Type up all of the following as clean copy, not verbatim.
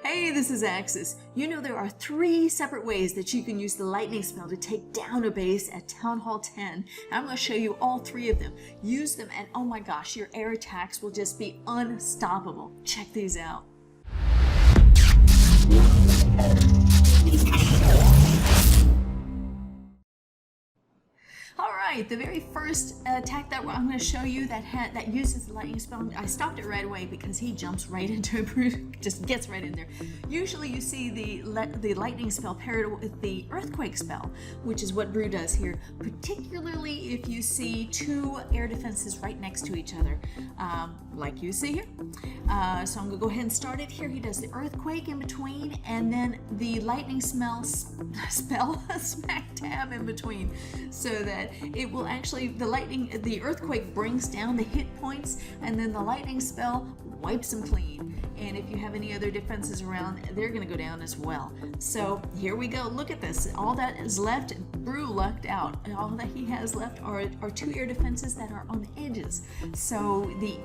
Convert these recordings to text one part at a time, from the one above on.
Hey, this is Axis. You know there are 3 separate ways that you can use the lightning spell to take down a base at Town Hall 10. I'm going to show you all 3 of them. Use them and oh my gosh, your air attacks will just be unstoppable. Check these out. Alright, the very first attack that I'm going to show you that uses the lightning spell, I stopped it right away because he jumps right into it, just gets right in there. Usually you see the lightning spell paired with the earthquake spell, which is what Brew does here, particularly if you see 2 air defenses right next to each other, like you see here. So I'm going to go ahead and start it here. He does the earthquake in between and then the lightning spell smack dab in between, so that it will actually, the earthquake brings down the hit points and then the lightning spell wipes them clean. And if you have any other defenses around, they're going to go down as well. So here we go. Look at this. All that is left, Brew lucked out. All that he has left are 2 air defenses that are on the edges. So the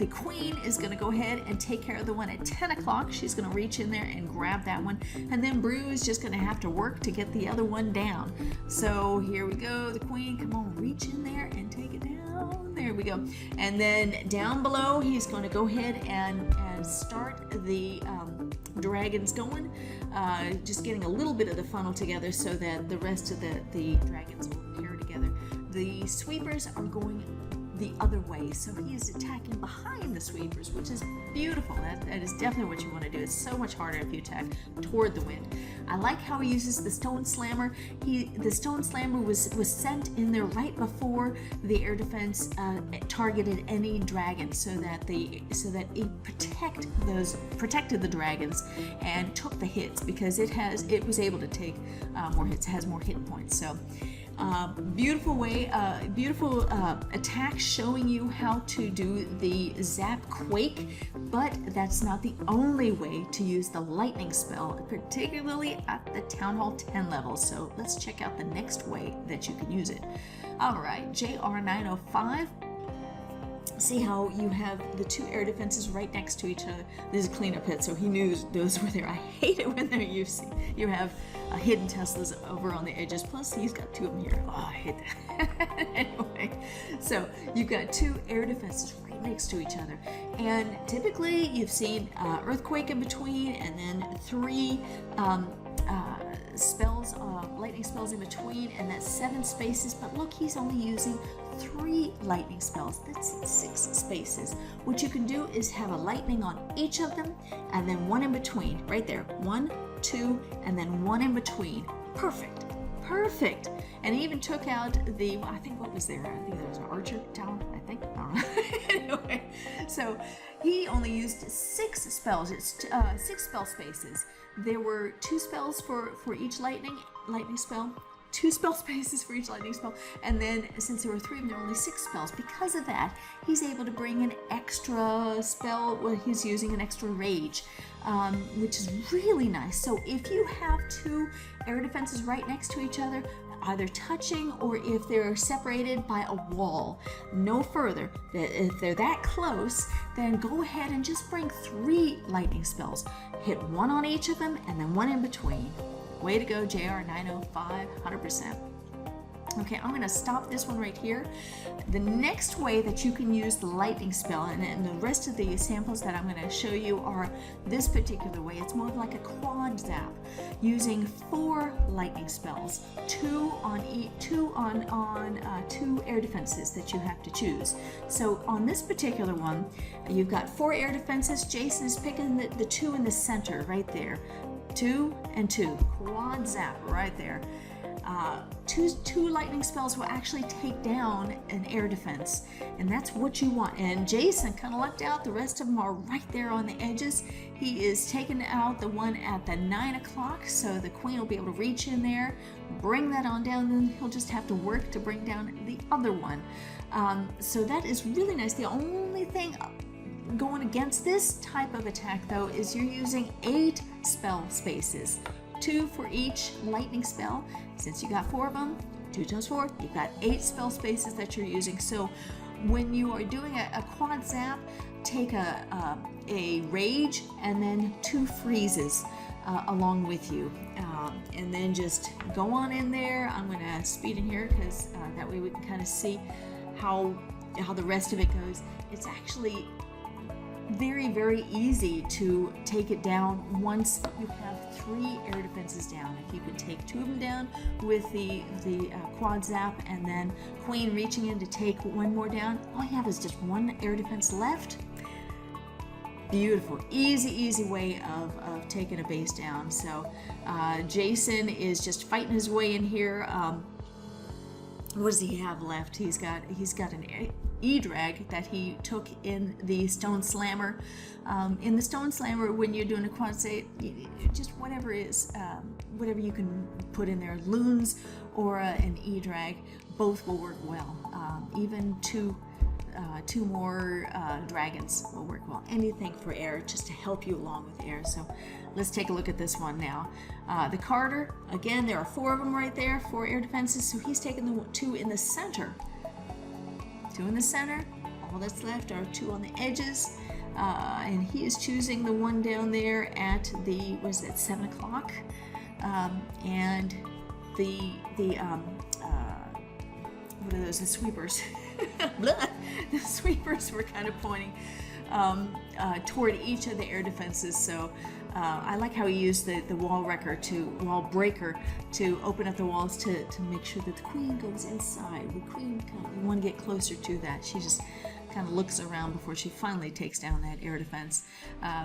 queen is going to go ahead and take care of the one at 10 o'clock. She's going to reach in there and grab that one. And then Brew is just going to have to work to get the other one down. So here we go. The queen, come on, reach in there and take it down. There we go. And then down below, he's going to go ahead and start the dragons going. Just getting a little bit of the funnel together so that the rest of the dragons will pair together. The sweepers are going the other way, so he is attacking behind the sweepers, which is beautiful. That is definitely what you want to do. It's so much harder if you attack toward the wind. I like how he uses the stone slammer. The stone slammer was sent in there right before the air defense targeted any dragon, so that it protected the dragons and took the hits, because it was able to take more hits, has more hit points. So beautiful way, beautiful attack, showing you how to do the zap quake, but that's not the only way to use the lightning spell, particularly at the Town Hall 10 level. So let's check out the next way that you can use it. Alright, JR905. See how you have the 2 air defenses right next to each other. This is a cleanup hit, so he knew those were there. I hate it when you have hidden Teslas over on the edges. Plus, he's got 2 of them here. Oh, I hate that. Anyway, so you've got 2 air defenses right next to each other. And typically, you've seen earthquake in between, and then 3 spells, lightning spells in between, and that's 7 spaces. But look, he's only using 3 lightning spells. That's 6 spaces. What you can do is have a lightning on each of them, and then 1 in between. Right there, 1, 2, and then 1 in between. Perfect. Perfect. And he even took out the, I think, what was there? I think there was an archer tower, I think. I don't know. Anyway, so he only used 6 spells. It's 6 spell spaces. There were 2 spells for each lightning spell. 2 spell spaces for each lightning spell, and then since there were 3 of them, there were only 6 spells. Because of that, he's able to bring an extra spell. Well, he's using an extra rage, which is really nice. So if you have 2 air defenses right next to each other, either touching or if they're separated by a wall, no further, if they're that close, then go ahead and just bring 3 lightning spells. Hit 1 on each of them and then 1 in between. Way to go, JR905, 100%. Okay, I'm going to stop this one right here. The next way that you can use the lightning spell, and the rest of the samples that I'm going to show you are this particular way. It's more like a quad zap, using 4 lightning spells, 2 air defenses that you have to choose. So on this particular one, you've got 4 air defenses. Jason is picking the 2 in the center right there. 2 and 2, quad zap right there. Two lightning spells will actually take down an air defense, and that's what you want. And Jason kind of lucked out. The rest of them are right there on the edges. He is taking out the one at the 9 o'clock, so the queen will be able to reach in there, bring that on down, and then he'll just have to work to bring down the other one. So that is really nice. The only thing going against this type of attack, though, is you're using 8 spell spaces, 2 for each lightning spell. Since you got 4 of them, 2 times 4, you've got 8 spell spaces that you're using. So when you are doing a quad zap, take a rage and then 2 freezes along with you, and then just go on in there. I'm going to speed in here because that way we can kind of see how the rest of it goes. It's actually very, very easy to take it down once you have 3 air defenses down. If you can take 2 of them down with the quad zap, and then Queen reaching in to take 1 more down, all you have is just 1 air defense left. Beautiful, easy way of taking a base down. So Jason is just fighting his way in here. What does he have left? He's got an E-drag that he took in the Stone Slammer. In the Stone Slammer, when you're doing a quad zap, just whatever you can put in there, loons or an E-drag, both will work well. Even two more dragons will work well. Anything for air, just to help you along with air. So let's take a look at this one now. The Carter, again, there are 4 of them right there, 4 air defenses. So he's taking the 2 in the center. 2 in the center. All that's left are 2 on the edges. And he is choosing the 1 down there at the, what is it, 7 o'clock? And what are those, the sweepers? The sweepers were kind of pointing toward each of the air defenses. So I like how he used the wall breaker to open up the walls to make sure that the Queen goes inside. The Queen, you want to get closer to that. She just kind of looks around before she finally takes down that air defense.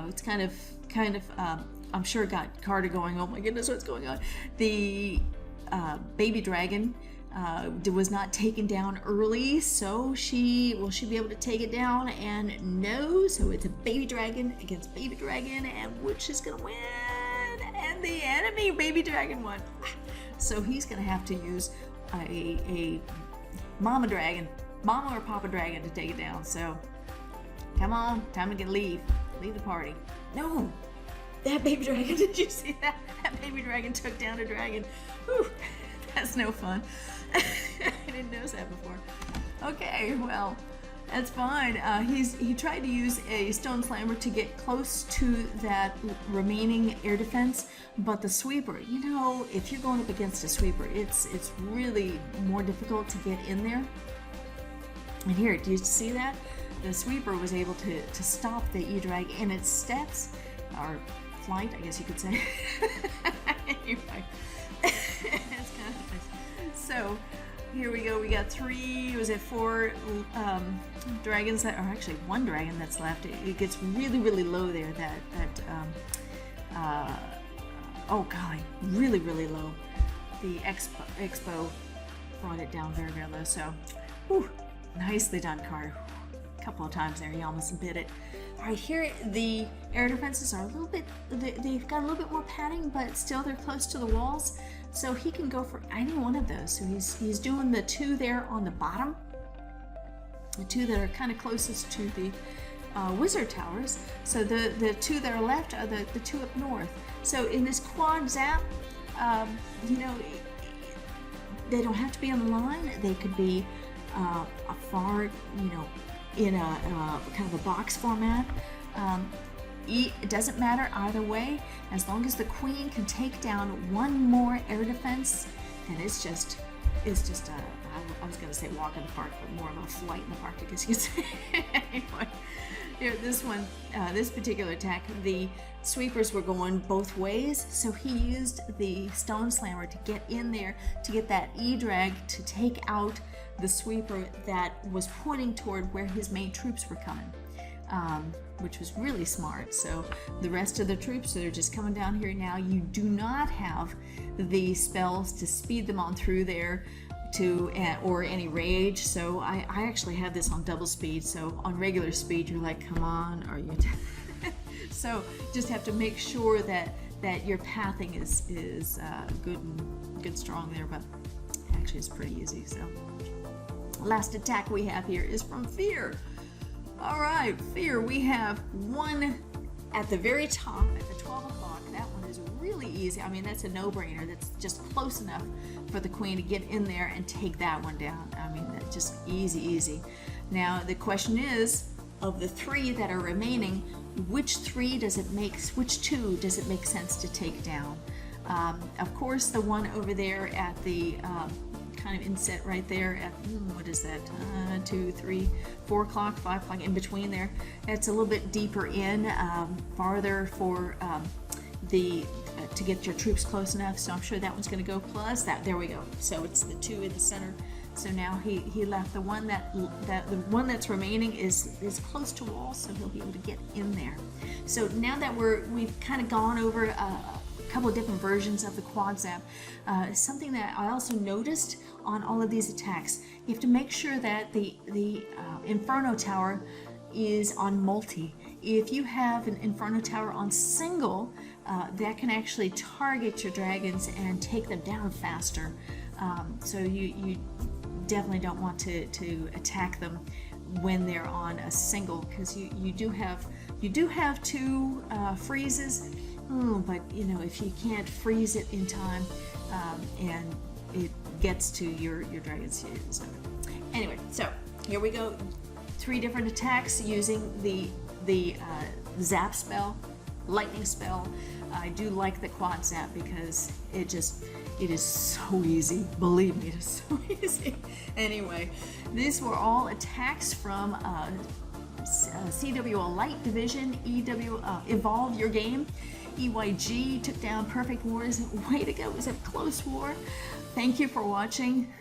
It's kind of I'm sure got Carter going, oh my goodness, what's going on? The baby dragon was not taken down early, so will she be able to take it down? And no, so it's a baby dragon against baby dragon, and which is gonna win? And the enemy baby dragon won. So he's gonna have to use a mama or papa dragon to take it down. So come on, time to leave the party. No, that baby dragon, did you see that? That baby dragon took down a dragon. Whew, that's no fun. I didn't notice that before. Okay, well, that's fine. He tried to use a Stone Slammer to get close to that remaining air defense, but the sweeper, you know, if you're going up against a sweeper, it's really more difficult to get in there. And here, do you see that? The sweeper was able to stop the E-drag in its steps, or flight, I guess you could say. Anyway, it's kind of nice. So here we go. We got 4 dragons that are actually 1 dragon that's left. It gets really low there. Oh golly, really low. The Expo brought it down very low. So, whew, nicely done, Carter. A couple of times there, you almost bit it. All right, here the air defenses are a little bit. They've got a little bit more padding, but still they're close to the walls. So he can go for any one of those. So he's doing the 2 there on the bottom, the 2 that are kind of closest to the wizard towers. So the 2 that are left are the 2 up north. So in this quad zap, you know, they don't have to be on the line. They could be afar, you know, in a kind of a box format. It doesn't matter either way, as long as the Queen can take down 1 more air defense, then it's just I was going to say walk in the park, but more of a flight in the park, I guess you could say. Anyway, here, this particular attack, the sweepers were going both ways, so he used the Stone Slammer to get in there to get that E-drag to take out the sweeper that was pointing toward where his main troops were coming. Which was really smart. So the rest of the troops, so they're just coming down here now. You do not have the spells to speed them on through there or any rage. So I actually have this on double speed. So on regular speed, you're like, come on, are you? So just have to make sure that your pathing is good strong there, but actually it's pretty easy. So last attack we have here is from Fear. All right, Fear, we have 1 at the very top at the 12 o'clock. That one is really easy. I mean, that's a no-brainer. That's just close enough for the Queen to get in there and take that one down. I mean, that's just easy. Now, the question is, of the 3 that are remaining, which two does it make sense to take down? Of course, the one over there at the kind of inset right there at, what is that, 2, 3, 4 o'clock, 5 o'clock, in between there. It's a little bit deeper in, farther for to get your troops close enough, so I'm sure that one's going to go plus that. There we go. So it's the 2 in the center. So now he left the one the one that's remaining is close to wall, so he'll be able to get in there. So now that we've kind of gone over a couple of different versions of the DragZap, something that I also noticed on all of these attacks, you have to make sure that the Inferno Tower is on multi. If you have an Inferno Tower on single, that can actually target your dragons and take them down faster. So you definitely don't want to attack them when they're on a single, because you do have 2 freezes, but you know, if you can't freeze it in time, and it gets to your dragons. So anyway, so here we go. 3 different attacks using the zap spell, lightning spell. I do like the DragZap because it is so easy. Believe me, it is so easy. Anyway, these were all attacks from CWL Lite Division, Evolve Your Game. EYG took down Perfect Wars. Way to go, it was a close war. Thank you for watching.